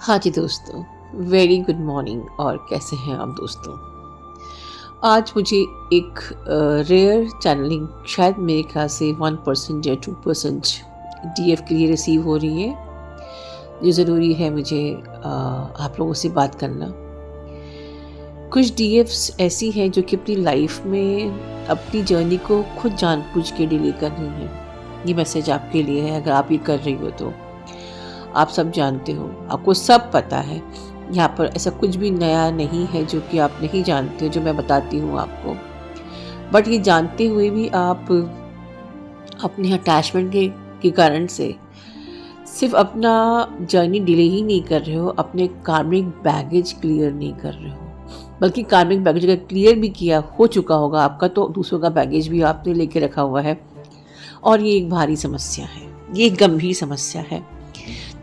हाँ जी दोस्तों, very good morning. और कैसे हैं आप दोस्तों? आज मुझे एक रेयर चैनलिंग, शायद मेरे ख्याल से 1% या 2% डीएफ के लिए रिसीव हो रही है, जो ज़रूरी है मुझे आप लोगों से बात करना। कुछ डीएफ्स ऐसी हैं जो कि अपनी लाइफ में अपनी जर्नी को खुद जानबूझ के डिले कर रही हैं। ये मैसेज आपके लिए है, अगर आप ये कर रही हो तो। आप सब जानते हो, आपको सब पता है, यहाँ पर ऐसा कुछ भी नया नहीं है जो कि आप नहीं जानते हो, जो मैं बताती हूँ आपको। बट ये जानते हुए भी आप अपने अटैचमेंट के कारण से सिर्फ अपना जर्नी डिले ही नहीं कर रहे हो, अपने कार्मिक बैगेज क्लियर नहीं कर रहे हो। बल्कि कार्मिक बैगेज अगर क्लियर भी किया हो चुका होगा आपका, तो दूसरों का बैगेज भी आपने लेके रखा हुआ है। और ये एक भारी समस्या है, ये एक गंभीर समस्या है,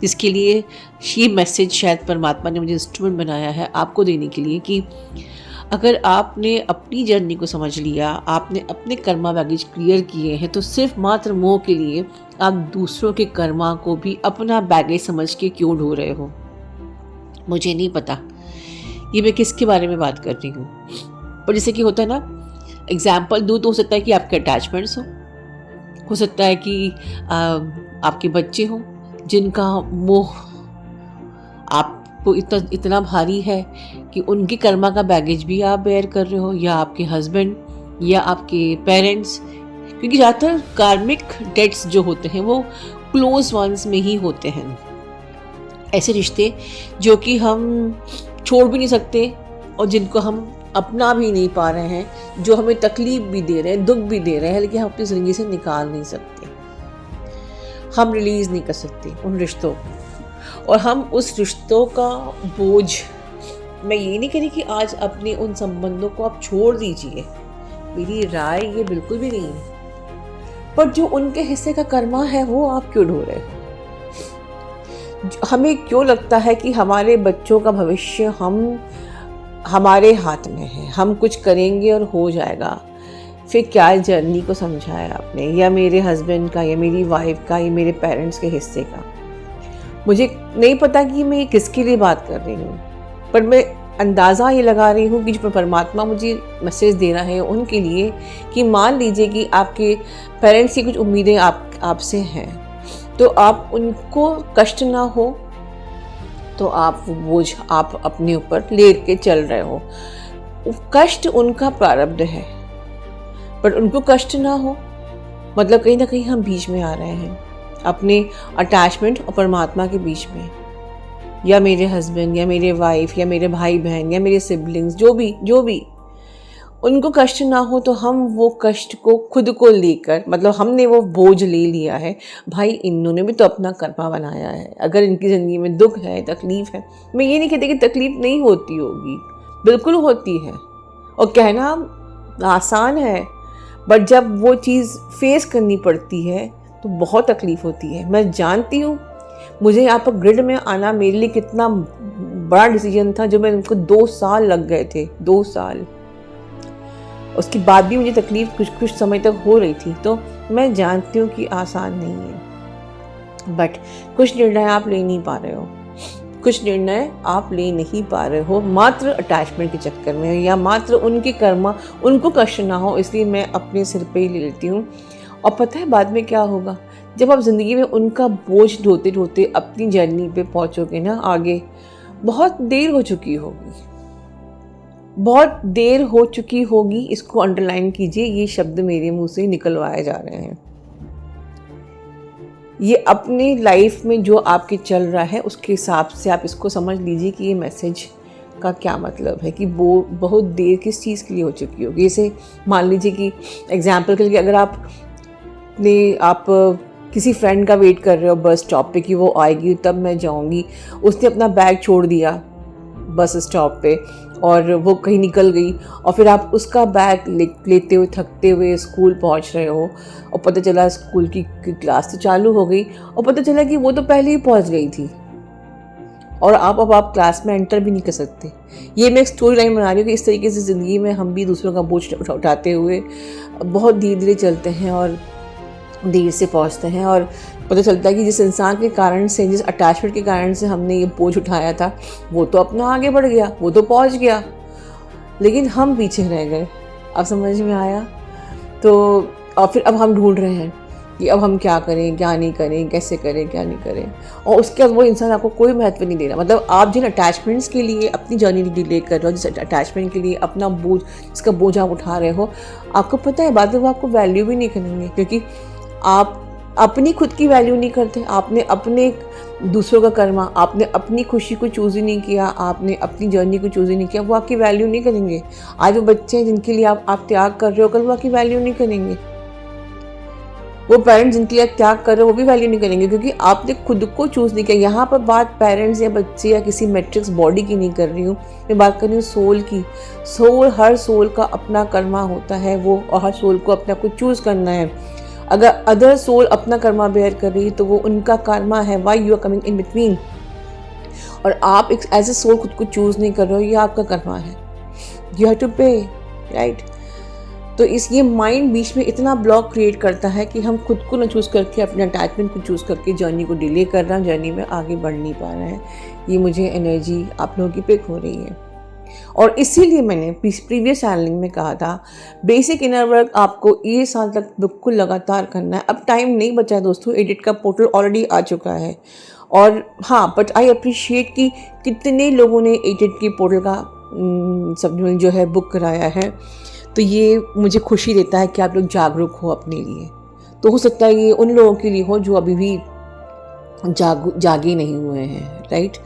जिसके लिए ये मैसेज शायद परमात्मा ने मुझे इंस्ट्रूमेंट बनाया है आपको देने के लिए कि अगर आपने अपनी जर्नी को समझ लिया, आपने अपने कर्मा बैगेज क्लियर किए हैं, तो सिर्फ मात्र मोह के लिए आप दूसरों के कर्मा को भी अपना बैगेज समझ के क्यों ढो रहे हो। मुझे नहीं पता ये मैं किसके बारे में बात कर रही हूँ, पर जैसे कि होता है ना, एग्जाम्पल दूँ तो हो सकता है कि आपके अटैचमेंट्स हो सकता है कि आपके बच्चे हों जिनका मोह आपको इतना भारी है कि उनके कर्मा का बैगेज भी आप बेयर कर रहे हो, या आपके हस्बैंड या आपके पेरेंट्स। क्योंकि ज़्यादातर कार्मिक डेट्स जो होते हैं वो क्लोज वंस में ही होते हैं। ऐसे रिश्ते जो कि हम छोड़ भी नहीं सकते और जिनको हम अपना भी नहीं पा रहे हैं, जो हमें तकलीफ भी दे रहे हैं, दुख भी दे रहे हैं, लेकिन हम अपनी ज़िंदगी से निकाल नहीं सकते। हम रिलीज़ नहीं कर सकते उन रिश्तों को, और हम उस रिश्तों का बोझ, मैं ये नहीं कह रही कि आज अपने उन संबंधों को आप छोड़ दीजिए, मेरी राय ये बिल्कुल भी नहीं है, पर जो उनके हिस्से का कर्मा है वो आप क्यों ढो रहे हो? हमें क्यों लगता है कि हमारे बच्चों का भविष्य हमारे हाथ में है, हम कुछ करेंगे और हो जाएगा। फिर क्या जर्नी को समझा है आपने, या मेरे हस्बैंड का, या मेरी वाइफ का, या मेरे पेरेंट्स के हिस्से का? मुझे नहीं पता कि मैं किसके लिए बात कर रही हूँ, पर मैं अंदाज़ा ये लगा रही हूँ कि जो परमात्मा मुझे मैसेज दे रहा है उनके लिए, कि मान लीजिए कि आपके पेरेंट्स की कुछ उम्मीदें आपसे हैं, तो आप उनको कष्ट ना हो, तो आप वो बोझ आप अपने ऊपर ले के चल रहे हो। कष्ट उनका प्रारब्ध है, पर उनको कष्ट ना हो, मतलब कहीं ना कहीं हम बीच में आ रहे हैं अपने अटैचमेंट और परमात्मा के बीच में, या मेरे हस्बैंड या मेरे वाइफ या मेरे भाई बहन या मेरे सिबलिंग्स, जो भी उनको कष्ट ना हो, तो हम वो कष्ट को खुद को लेकर, मतलब हमने वो बोझ ले लिया है। भाई इन्होंने भी तो अपना कर्मा बनाया है, अगर इनकी ज़िंदगी में दुख है, तकलीफ़ है, मैं ये नहीं कहती कि तकलीफ़ नहीं होती होगी, बिल्कुल होती है, और कहना आसान है, बट जब वो चीज़ फेस करनी पड़ती है तो बहुत तकलीफ़ होती है। मैं जानती हूँ, मुझे यहाँ पर ग्रिड में आना मेरे लिए कितना बड़ा डिसीजन था, जो मैं उनको 2 साल लग गए थे, 2 साल। उसके बाद भी मुझे तकलीफ़ कुछ समय तक हो रही थी, तो मैं जानती हूँ कि आसान नहीं है। बट कुछ निर्णय आप ले नहीं पा रहे हो, कुछ निर्णय आप ले नहीं पा रहे हो मात्र अटैचमेंट के चक्कर में, या मात्र उनके कर्मा, उनको कष्ट ना हो इसलिए मैं अपने सिर पे ही ले लेती हूँ। और पता है बाद में क्या होगा, जब आप ज़िंदगी में उनका बोझ ढोते ढोते अपनी जर्नी पे पहुँचोगे ना, आगे बहुत देर हो चुकी होगी, बहुत देर हो चुकी होगी। इसको अंडरलाइन कीजिए, ये शब्द मेरे मुंह से निकलवाए जा रहे हैं। ये अपनी लाइफ में जो आपके चल रहा है उसके हिसाब से आप इसको समझ लीजिए कि ये मैसेज का क्या मतलब है, कि वो बहुत देर किस चीज़ के लिए हो चुकी होगी। जैसे मान लीजिए कि एग्जाम्पल के लिए, अगर आप किसी फ्रेंड का वेट कर रहे हो बस स्टॉप पे कि वो आएगी तब मैं जाऊंगी, उसने अपना बैग छोड़ दिया बस स्टॉप पे और वो कहीं निकल गई, और फिर आप उसका बैग लेते हुए थकते हुए स्कूल पहुंच रहे हो, और पता चला स्कूल की क्लास तो चालू हो गई, और पता चला कि वो तो पहले ही पहुंच गई थी, और अब आप क्लास में एंटर भी नहीं कर सकते। ये मैं एक स्टोरी लाइन बना रही हूँ कि इस तरीके से ज़िंदगी में हम भी दूसरों का बोझ उठाते हुए बहुत धीरे धीरे चलते हैं, और देर से पहुंचते हैं और पता चलता है कि जिस इंसान के कारण से, जिस अटैचमेंट के कारण से हमने ये बोझ उठाया था, वो तो अपना आगे बढ़ गया, वो तो पहुंच गया, लेकिन हम पीछे रह गए। अब समझ में आया? तो और फिर अब हम ढूंढ रहे हैं कि अब हम क्या करें, क्या नहीं करें, कैसे करें, क्या नहीं करें। और उसके बाद वो इंसान आपको कोई महत्व नहीं दे रहा। मतलब आप जिन अटैचमेंट्स के लिए अपनी जर्नी डिले कर रहे हो, जिस अटैचमेंट के लिए अपना बोझ, जिसका बोझ आप उठा रहे हो, आपको पता है बाद में वो आपको वैल्यू भी नहीं करेंगे, क्योंकि आप अपनी खुद की वैल्यू नहीं करते। आपने अपने दूसरों का कर्मा, आपने अपनी खुशी को चूज़ ही नहीं किया, आपने अपनी जर्नी को चूज़ ही नहीं किया, वो आपकी वैल्यू नहीं करेंगे। आज वो बच्चे हैं जिनके लिए आप त्याग कर रहे हो, कल वो आपकी वैल्यू नहीं करेंगे। वो पेरेंट्स जिनके लिए त्याग कर रहे हो वो भी वैल्यू नहीं करेंगे, क्योंकि आपने खुद को चूज़ नहीं किया। यहाँ पर बात पेरेंट्स या बच्चे या किसी मैट्रिक्स बॉडी की नहीं कर रही हूँ, मैं बात कर रही हूँ सोल की। सोल, हर सोल का अपना कर्मा होता है वो, और हर सोल को अपना कुछ चूज़ करना है। अगर अदर सोल अपना कर्मा बेयर कर रही है तो वो उनका कर्मा है। Why you are coming in between? और आप एक एज ए सोल खुद को चूज़ नहीं कर रहे हो, ये आपका कर्मा है। यू हैव टू पे, राइट? तो ये माइंड बीच में इतना ब्लॉक क्रिएट करता है कि हम खुद को ना चूज़ करके, अपने अटैचमेंट को चूज़ करके जर्नी को डिले कर रहे हैं, जर्नी में आगे बढ़ नहीं पा रहे हैं। ये मुझे एनर्जी आप लोगों की पिक हो रही है। और इसीलिए मैंने प्रीवियस चैनलिंग में कहा था, बेसिक इनर वर्क आपको ये साल तक बिल्कुल लगातार करना है। अब टाइम नहीं बचा है दोस्तों, एडिट का पोर्टल ऑलरेडी आ चुका है। और हाँ, बट आई अप्रिशिएट कि कितने लोगों ने एडिट की पोर्टल का सब जो है बुक कराया है। तो ये मुझे खुशी देता है कि आप लोग जागरूक हो अपने लिए। तो हो सकता है ये उन लोगों के लिए हो जो अभी भी जागे नहीं हुए हैं, राइट?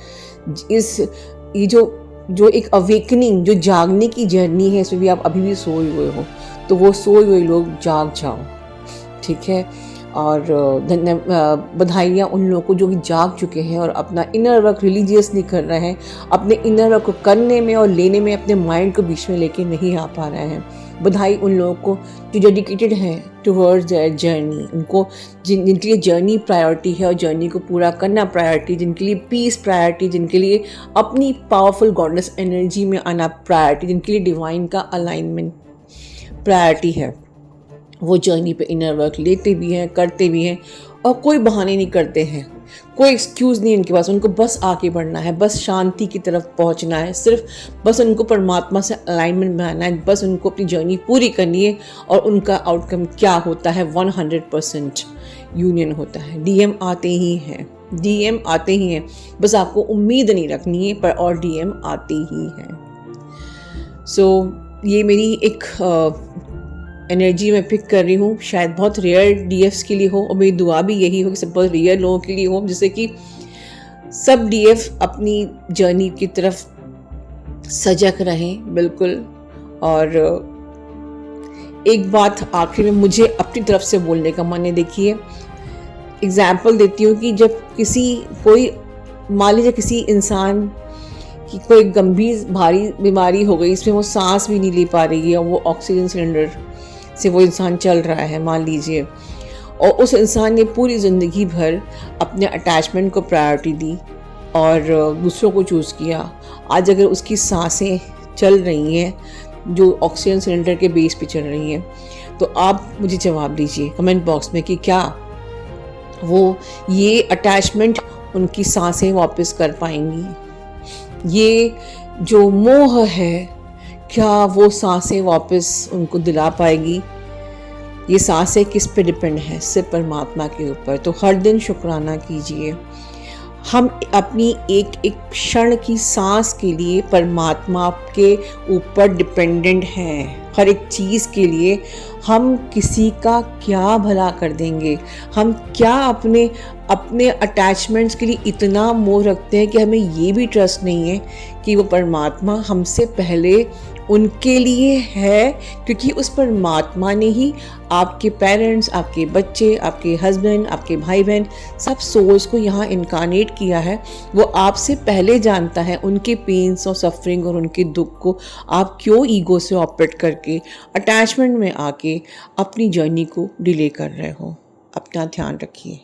ये जो एक अवेकनिंग, जो जागने की जर्नी है, इसमें भी आप अभी भी सोए हुए हो, तो वो सोए हुए लोग जाग जाओ, ठीक है? और बधाइयाँ उन लोगों को जो कि जाग चुके हैं और अपना इनर वर्क रिलीजियसली कर रहे हैं, अपने इनर वर्क को करने में और लेने में अपने माइंड को बीच में लेके नहीं आ पा रहे हैं। बधाई उन लोगों को जो डेडिकेटेड हैं टुवर्ड्स देयर जर्नी, उनको जिनके लिए जर्नी प्रायोरिटी है और जर्नी को पूरा करना प्रायोरिटी, जिनके लिए पीस प्रायोरिटी, जिनके लिए अपनी पावरफुल गॉडनेस एनर्जी में आना प्रायोरिटी, जिनके लिए डिवाइन का अलाइनमेंट प्रायोरिटी है, वो जर्नी पे इनर वर्क लेते भी हैं, करते भी हैं, और कोई बहाने नहीं करते हैं, कोई एक्सक्यूज़ नहीं उनके पास। उनको बस आगे बढ़ना है, बस शांति की तरफ पहुंचना है, सिर्फ बस उनको परमात्मा से अलाइनमेंट बनाना है, बस उनको अपनी जर्नी पूरी करनी है। और उनका आउटकम क्या होता है? 100% यूनियन होता है। डीएम आते ही हैं, डीएम आते ही हैं, बस आपको उम्मीद नहीं रखनी है, पर और डीएम आते ही हैं। सो ये मेरी एक एनर्जी मैं पिक कर रही हूँ, शायद बहुत रेयर डीएफ्स के लिए हो, और मेरी दुआ भी यही हो कि सब बहुत रेयर लोगों के लिए हो, जिससे कि सब डीएफ अपनी जर्नी की तरफ सजग रहें बिल्कुल। और एक बात आखिर में मुझे अपनी तरफ से बोलने का मन है। देखिए, एग्जाम्पल देती हूँ कि जब मान लीजिए किसी इंसान की कोई गंभीर भारी बीमारी हो गई, इसमें वो सांस भी नहीं ले पा रही है, और वो ऑक्सीजन सिलेंडर से वो इंसान चल रहा है मान लीजिए, और उस इंसान ने पूरी ज़िंदगी भर अपने अटैचमेंट को प्रायोरिटी दी और दूसरों को चूज़ किया। आज अगर उसकी सांसें चल रही हैं जो ऑक्सीजन सिलेंडर के बेस पे चल रही हैं, तो आप मुझे जवाब दीजिए कमेंट बॉक्स में कि क्या वो ये अटैचमेंट उनकी सांसें वापस कर पाएंगी? ये जो मोह है, क्या वो सांसें वापस उनको दिला पाएगी? ये सांसें किस पे डिपेंड है? सिर्फ परमात्मा के ऊपर। तो हर दिन शुक्राना कीजिए। हम अपनी एक एक क्षण की सांस के लिए परमात्मा के ऊपर डिपेंडेंट हैं। हर एक चीज़ के लिए हम किसी का क्या भला कर देंगे? हम क्या अपने अटैचमेंट्स के लिए इतना मोह रखते हैं कि हमें ये भी ट्रस्ट नहीं है कि वो परमात्मा हमसे पहले उनके लिए है, क्योंकि उस परमात्मा ने ही आपके पेरेंट्स, आपके बच्चे, आपके हस्बैंड, आपके भाई बहन, सब सोल्स को यहाँ इनकारनेट किया है। वो आपसे पहले जानता है उनके पेन्स और सफरिंग और उनके दुख को। आप क्यों ईगो से ऑपरेट करके अटैचमेंट में आके अपनी जर्नी को डिले कर रहे हो? अपना ध्यान रखिए।